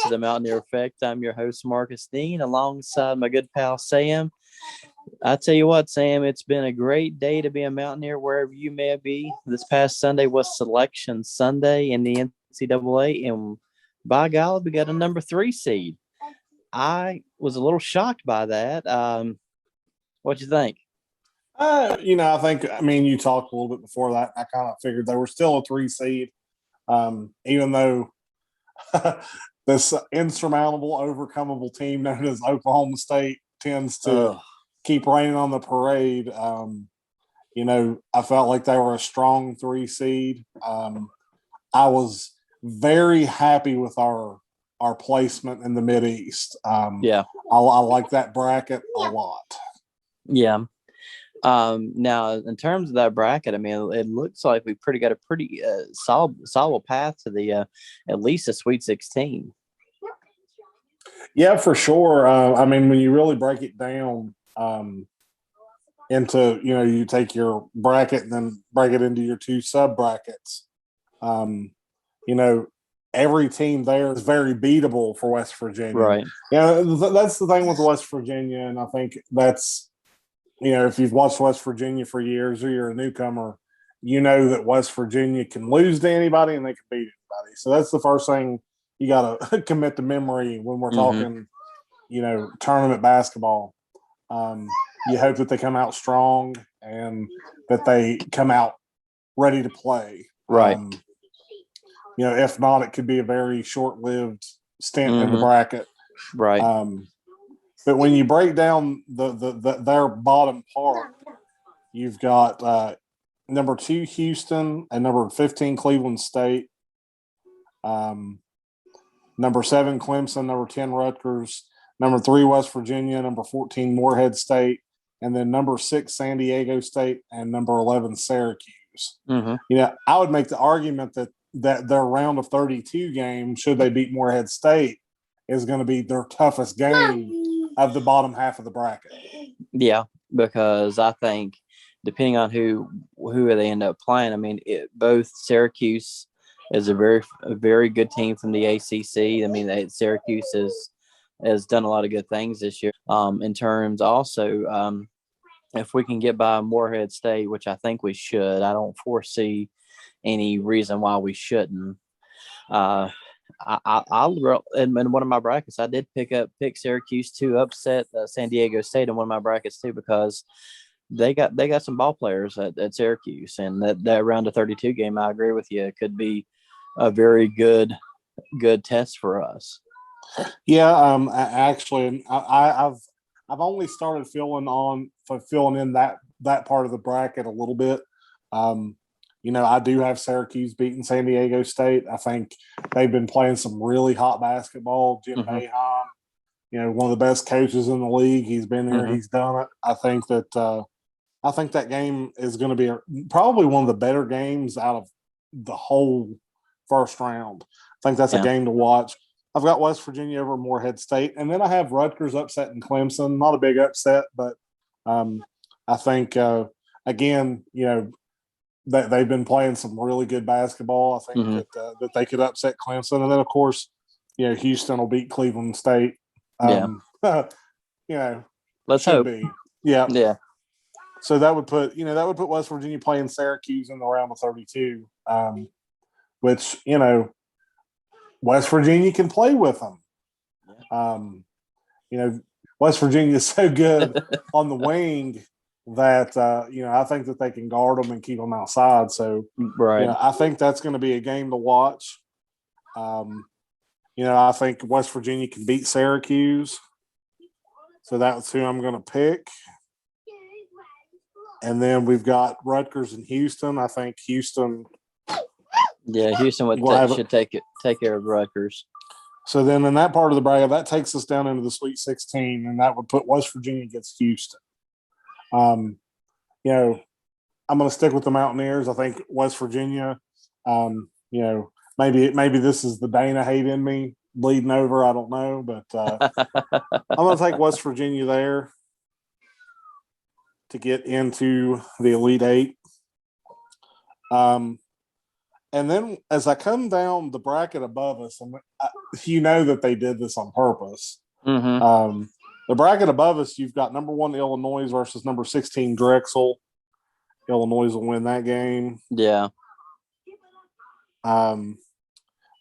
to the Mountaineer Effect. I'm your host, Marcus Dean, alongside my good pal, Sam. I tell you what, Sam, it's been a great day to be a Mountaineer wherever you may be. This past Sunday was Selection Sunday in the NCAA, and by golly, we got a number 3 seed. I was a little shocked by that. What'd you think? I mean, you talked a little bit before that. I kind of figured they were still a 3 seed, even though this insurmountable, overcomable team known as Oklahoma State tends to keep raining on the parade. I felt like they were a strong 3 seed. I was very happy with our placement in the Mideast. I like that bracket a lot. Yeah. Now, in terms of that bracket, I mean, it looks like we got a pretty solid path to the at least a Sweet 16. Yeah, for sure. I mean, when you really break it down into, you take your bracket and then break it into your 2 sub brackets. Every team there is very beatable for West Virginia. Right. Yeah, that's the thing with West Virginia, and I think that's, if you've watched West Virginia for years or you're a newcomer, you know that West Virginia can lose to anybody and they can beat anybody. So that's the first thing you got to commit to memory when we're talking, tournament basketball. You hope that they come out strong and that they come out ready to play. Right. If not, it could be a very short-lived stint in the bracket. Right. But when you break down their bottom part, you've got number 2 Houston and number 15 Cleveland State, number 7 Clemson, number 10 Rutgers, number 3 West Virginia, number 14 Morehead State, and then number 6 San Diego State and number 11 Syracuse. I would make the argument that their round of 32 game, should they beat Morehead State, is going to be their toughest game of the bottom half of the bracket. Yeah, because I think depending on who they end up playing, I mean, both Syracuse is a very good team from the ACC. I mean, Syracuse has done a lot of good things this year. In terms also, if we can get by Morehead State, which I think we should, I don't foresee any reason why we shouldn't. I'll in one of my brackets, I did pick Syracuse to upset San Diego State in one of my brackets too, because they got some ball players at Syracuse, and that round of 32 game, I agree with you, it could be a very good test for us. Yeah, actually, I've only started filling in that part of the bracket a little bit. I do have Syracuse beating San Diego State. I think they've been playing some really hot basketball. Jim Boeheim, one of the best coaches in the league. He's been there. He's done it. I think that game is going to be probably one of the better games out of the whole first round. I think that's a game to watch. I've got West Virginia over Morehead State, and then I have Rutgers upsetting Clemson. Not a big upset, but I think again, that they've been playing some really good basketball. I think that they could upset Clemson, and then of course, Houston will beat Cleveland State. Let's hope. Yeah. So that would put West Virginia playing Syracuse in the round of 32, which West Virginia can play with them. West Virginia is so good on the wing that I think that they can guard them and keep them outside. So I think that's going to be a game to watch. I think West Virginia can beat Syracuse. So that's who I'm going to pick. And then we've got Rutgers and Houston. I think Houston. Yeah, Houston should take care of Rutgers. So then in that part of the bracket, that takes us down into the Sweet 16, and that would put West Virginia against Houston. I'm going to stick with the Mountaineers. I think West Virginia, maybe this is the Dana hate in me bleeding over. I don't know, but I'm going to take West Virginia there to get into the Elite Eight. And then as I come down the bracket above us, and you know that they did this on purpose. The bracket above us, you've got number 1 Illinois versus number 16 Drexel. Illinois will win that game. Yeah.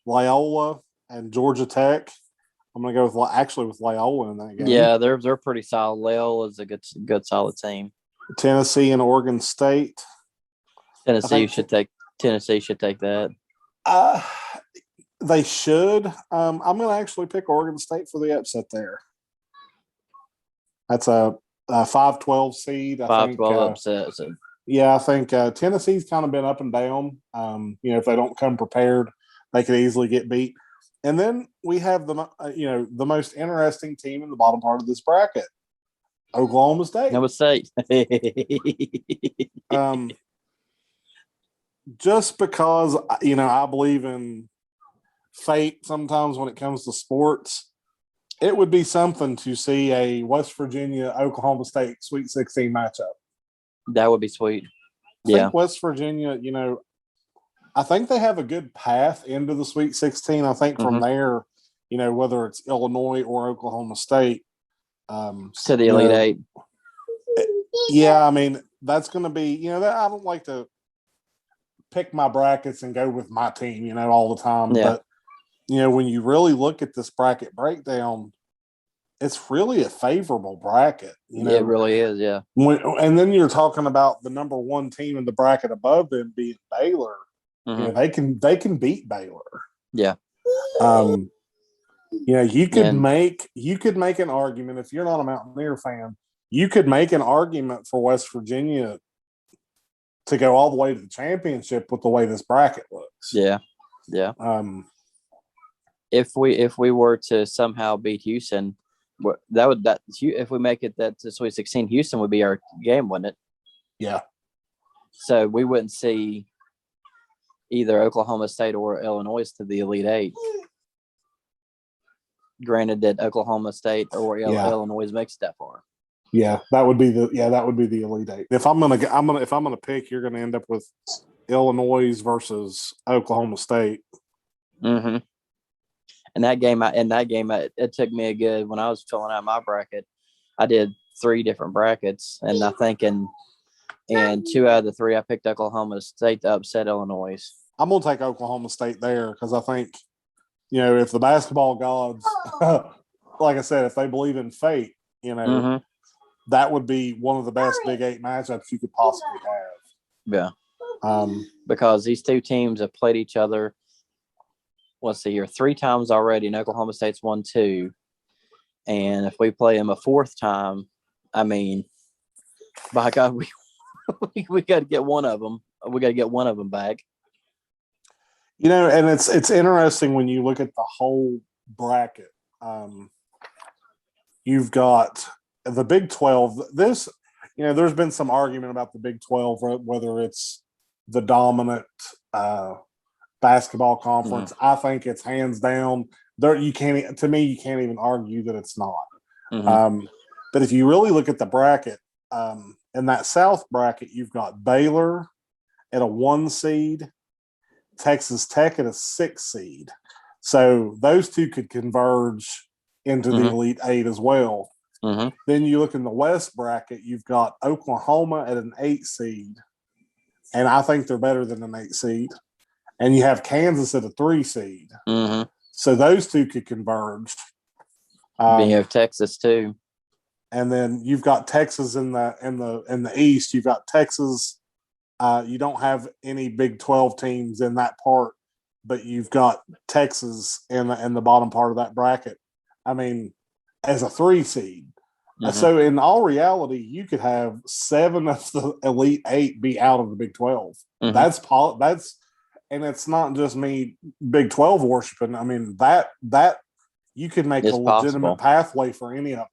Loyola and Georgia Tech. I'm going to go with Loyola in that game. Yeah, they're pretty solid. Loyola is a good solid team. Tennessee and Oregon State. Tennessee should take that. They should. I'm going to actually pick Oregon State for the upset there. That's a 5-12 seed. 5-12 upset. So. Yeah, I think Tennessee's kind of been up and down. If they don't come prepared, they could easily get beat. And then we have the most interesting team in the bottom part of this bracket, Oklahoma State. Just because I believe in fate sometimes when it comes to sports, it would be something to see a West Virginia Oklahoma State Sweet 16 matchup. That would be sweet. I think West Virginia, I think they have a good path into the Sweet 16. I think from there, whether it's Illinois or Oklahoma State, to the Elite Eight. Yeah, I mean, that's going to be, I don't like to pick my brackets and go with my team, all the time. Yeah. But, when you really look at this bracket breakdown, it's really a favorable bracket. It really is, yeah. And then you're talking about the number 1 team in the bracket above them being Baylor. They can beat Baylor. Yeah. You could make an argument if you're not a Mountaineer fan. You could make an argument for West Virginia to go all the way to the championship with the way this bracket looks. Yeah. If we were to somehow beat Houston, if we make it that to Sweet 16, Houston would be our game, wouldn't it? Yeah. So we wouldn't see either Oklahoma State or Illinois to the Elite Eight. Granted that Oklahoma State or Illinois makes it that far. Yeah, that would be the Elite Eight. If I'm gonna pick, you're gonna end up with Illinois versus Oklahoma State. Mm-hmm. And that game, it took me when I was filling out my bracket, I did 3 different brackets, and I think in 2 out of the 3, I picked Oklahoma State to upset Illinois. I'm gonna take Oklahoma State there because I think, if the basketball gods, like I said, if they believe in fate, that would be one of the best Big 8 matchups you could possibly have. Yeah. Because these 2 teams have played each other. Let's see here, 3 times already, and Oklahoma State's won 2. And if we play them a 4th time, I mean, by God, we got to get one of them. We got to get one of them back. And it's interesting when you look at the whole bracket. You've got the Big 12. There's been some argument about the Big 12, whether it's the dominant basketball conference. I think it's hands down. You can't even argue that it's not. But if you really look at the bracket, in that South bracket, you've got Baylor at a 1 seed, Texas Tech at a 6 seed. So those 2 could converge into the Elite Eight as well. Then you look in the West bracket, you've got Oklahoma at an 8 seed, and I think they're better than an 8 seed. And you have Kansas at a 3 seed. So those 2 could converge. You have Texas too. And then you've got Texas in the East. You've got Texas. You don't have any Big 12 teams in that part, but you've got Texas in the bottom part of that bracket. I mean, as a 3 seed. So in all reality, you could have 7 of the Elite 8 be out of the Big 12. And it's not just me Big 12 worshiping. I mean, that you could make a legitimate pathway for any of them.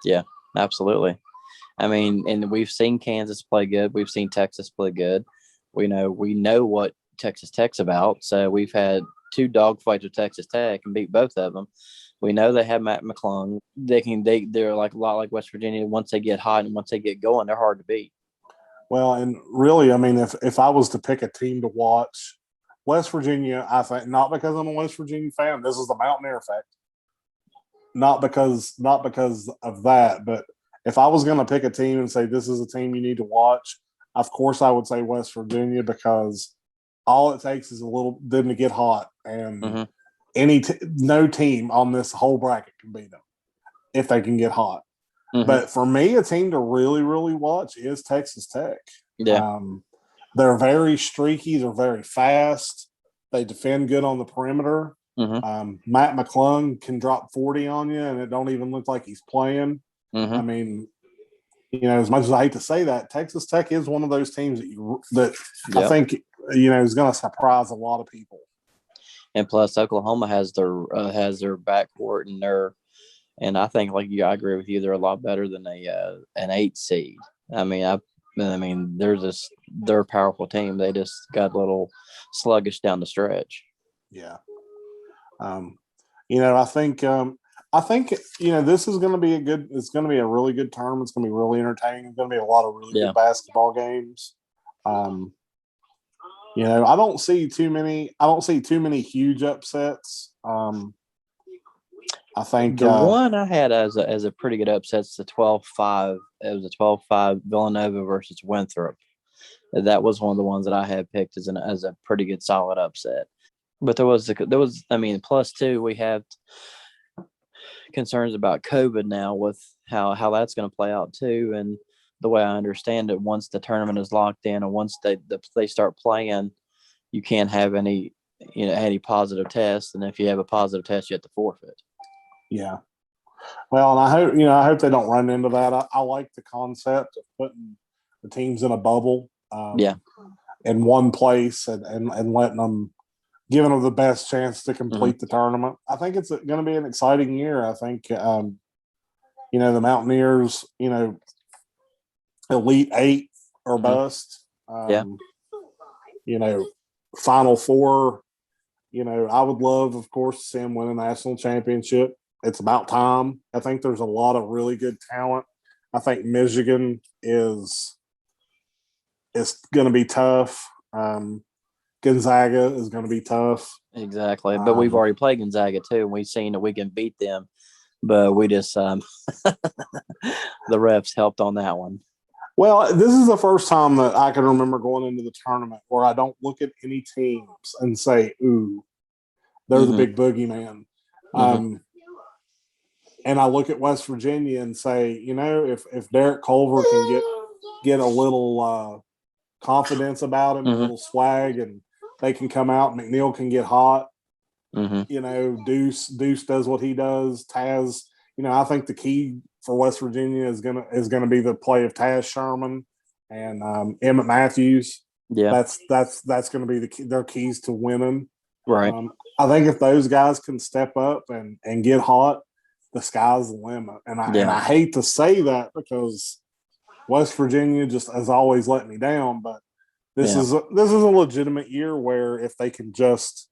Yeah, absolutely. I mean, and we've seen Kansas play good. We've seen Texas play good. We know what Texas Tech's about. So we've had 2 dogfights with Texas Tech and beat both of them. We know they have Matt McClung. They're like a lot like West Virginia. Once they get hot and once they get going, they're hard to beat. Well, and really, I mean, if I was to pick a team to watch, West Virginia, I think, not because I'm a West Virginia fan. This is the Mountaineer effect. Not because of that, but if I was going to pick a team and say this is a team you need to watch, of course I would say West Virginia, because all it takes is a little them to get hot, and no team on this whole bracket can beat them if they can get hot. But for me, a team to really, really watch is Texas Tech. Yeah. They're very streaky. They're very fast. They defend good on the perimeter. Matt McClung can drop 40 on you, and it don't even look like he's playing. I mean, as much as I hate to say that, Texas Tech is one of those teams that I think is going to surprise a lot of people. And plus, Oklahoma has their backcourt and I think I agree with you. They're a lot better than an 8 seed. I mean, they're a powerful team. They just got a little sluggish down the stretch. Yeah. I think this is going to be it's going to be a really good term. It's going to be really entertaining. It's going to be a lot of really good basketball games. I don't see too many huge upsets. I think the one I had as a pretty good upset is the 12-5. It was a 12-5 Villanova versus Winthrop. That was one of the ones that I had picked as a pretty good solid upset. But there was plus two, we have concerns about COVID now with how that's going to play out too. And the way I understand it, once the tournament is locked in and once they start playing, you can't have any positive tests. And if you have a positive test, you have to forfeit. Yeah. Well, and I hope they don't run into that. I like the concept of putting the teams in a bubble, in one place and letting them, giving them the best chance to complete the tournament. I think it's going to be an exciting year. I think, the Mountaineers, Elite 8 or bust. Final Four. I would love, of course, to see them win a national championship. It's about time. I think there's a lot of really good talent. I think Michigan is going to be tough. Gonzaga is going to be tough. Exactly. But we've already played Gonzaga too, and we've seen that we can beat them. But we just the refs helped on that one. Well, this is the first time that I can remember going into the tournament where I don't look at any teams and say, ooh, they're the big boogeyman. And I look at West Virginia and say, if Derek Culver can get a little confidence about him, a little swag, and they can come out, McNeil can get hot. Deuce does what he does. Taz, I think the key for West Virginia is gonna be the play of Taz Sherman and Emmett Matthews. Yeah, that's going to be their keys to winning. Right. I think if those guys can step up and get hot, the sky's the limit. And I hate to say that because West Virginia just has always let me down, but this is a legitimate year where if they can just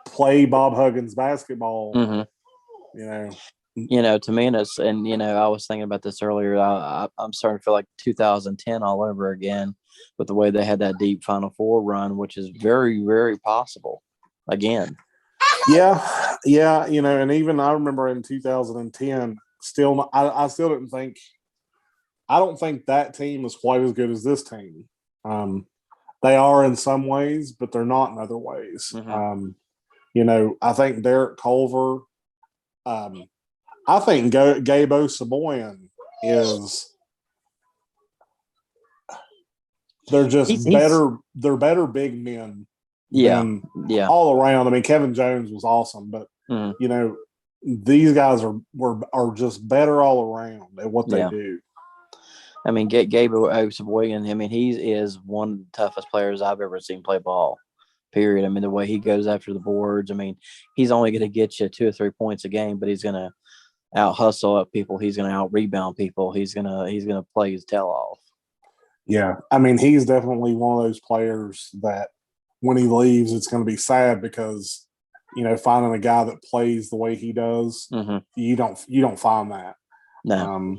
play Bob Huggins basketball, to me, I was thinking about this earlier. I'm starting to feel like 2010 all over again with the way they had that deep Final Four run, which is very, very possible again. Yeah. And even I remember in 2010, I still didn't think. I don't think that team is quite as good as this team. They are in some ways, but they're not in other ways. I think Derek Culver. I think Gabe Osaboyan is. They're just better. They're better big men. All around. I mean, Kevin Jones was awesome, but these guys are just better all around at what they do. I mean, Gabe Osaboyan. I mean, he is one of the toughest players I've ever seen play ball. Period. I mean, the way he goes after the boards. I mean, he's only going to get you 2 or 3 points a game, but he's going to out hustle up people. He's going to out rebound people. He's going to play his tail off. Yeah, I mean, he's definitely one of those players that when he leaves, it's going to be sad because finding a guy that plays the way he does, you don't find that. No.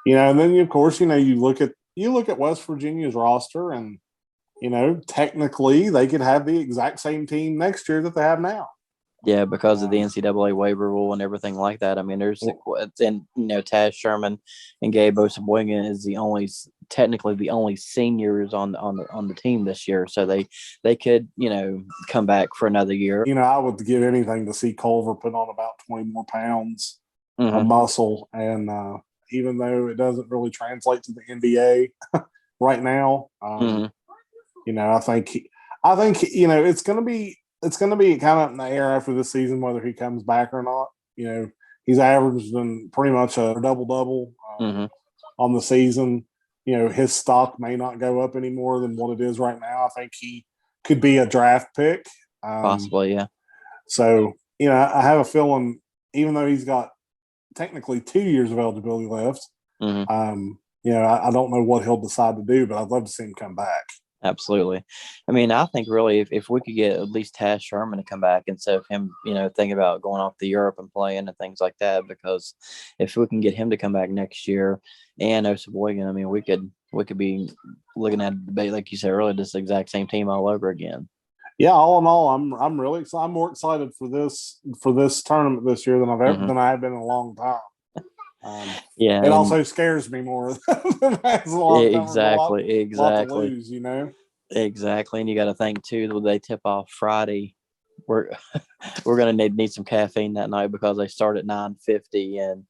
And then of course you look at West Virginia's roster and technically they could have the exact same team next year that they have now. Yeah, because of the NCAA waiver rule and everything like that. I mean, Taz Sherman and Gabe Oseboygan is technically the only seniors on the team this year, so they could come back for another year. I would give anything to see Culver put on about 20 more pounds of muscle, and even though it doesn't really translate to the NBA right now, I think it's going to be. It's going to be kind of in the air after this season whether he comes back or not. He's averaging pretty much a double-double on the season. His stock may not go up any more than what it is right now. I think he could be a draft pick. Possibly, yeah. So, I have a feeling, even though he's got technically 2 years of eligibility left, I don't know what he'll decide to do, but I'd love to see him come back. Absolutely. I mean, I think really if we could get at least Taz Sherman to come back instead of him, thinking about going off to Europe and playing and things like that, because if we can get him to come back next year and Oseboygan, I mean, we could be looking at a debate, like you said earlier, this exact same team all over again. Yeah, all in all, I'm really excited. I'm more excited for this tournament this year than I have been in a long time. It also scares me more than that's a long time. Exactly. Lot to lose, Exactly, and you got to think too that they tip off Friday. We're going to need some caffeine that night because they start at 9:50, and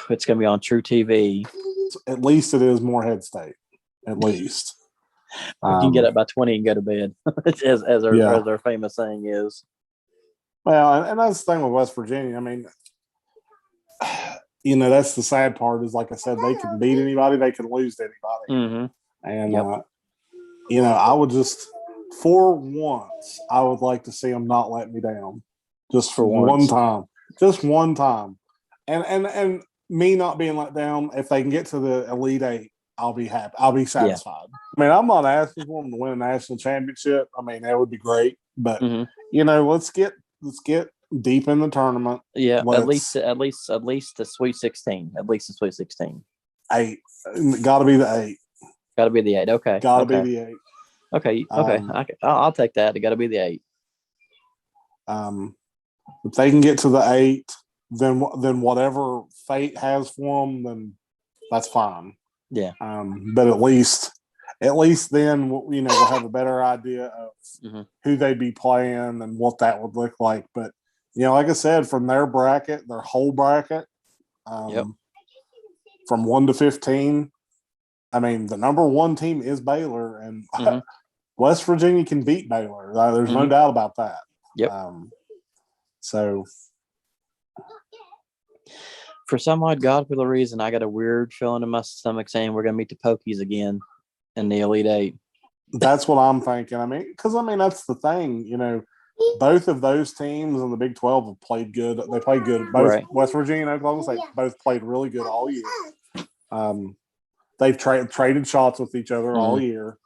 it's going to be on True TV. At least it is Morehead State. At least we can get up by 20 and go to bed, as our famous saying is. Well, and that's the thing with West Virginia. I mean, that's the sad part is, like I said, they can beat anybody, they can lose to anybody. And, I would just, for once, I would like to see them not let me down. Just for one time. Just one time. And me not being let down, if they can get to the Elite Eight, I'll be happy. I'll be satisfied. I mean, I'm not asking for them to win a national championship. I mean, that would be great. But, let's get deep in the tournament. Yeah, at least the Sweet 16. At least the Sweet 16. 8. Got to be the 8. Got to be the 8. Okay. Got to be the 8. Okay. I'll take that. It got to be the 8. If they can get to the 8, then whatever fate has for them, then that's fine. Yeah. But at least then we'll have a better idea of who they'd be playing and what that would look like. But like I said, from their bracket, their whole bracket, from 1 to 15, I mean, the number 1 team is Baylor, and West Virginia can beat Baylor. There's no doubt about that. Yep. So, for some odd godful reason, I got a weird feeling in my stomach saying we're going to meet the Pokies again in the Elite Eight. That's what I'm thinking. I mean, because that's the thing. Both of those teams in the Big 12 have played good. They played good. Both West Virginia and Oklahoma State both played really good all year. They've traded shots with each other all year.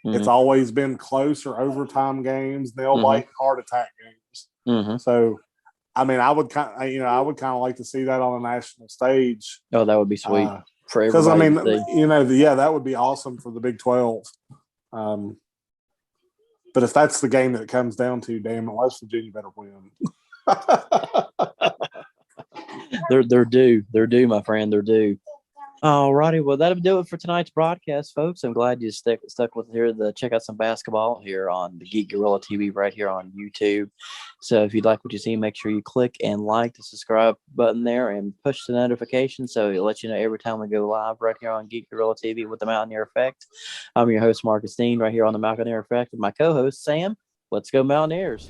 It's always been close or overtime games, nail bite, heart attack games. So, I mean, I would kind of like to see that on a national stage. Oh, that would be sweet for everybody. Because I mean, that would be awesome for the Big 12. But if that's the game that it comes down to, damn it, West Virginia better win. They're due. They're due, my friend. They're due. All righty. Well, that'll do it for tonight's broadcast, folks. I'm glad you stuck with us here to check out some basketball here on the Geek Gorilla TV right here on YouTube. So if you'd like what you see, make sure you click and like the subscribe button there and push the notification so it'll let you know every time we go live right here on Geek Gorilla TV with the Mountaineer Effect. I'm your host, Marcus Dean, right here on the Mountaineer Effect with my co-host, Sam. Let's go Mountaineers.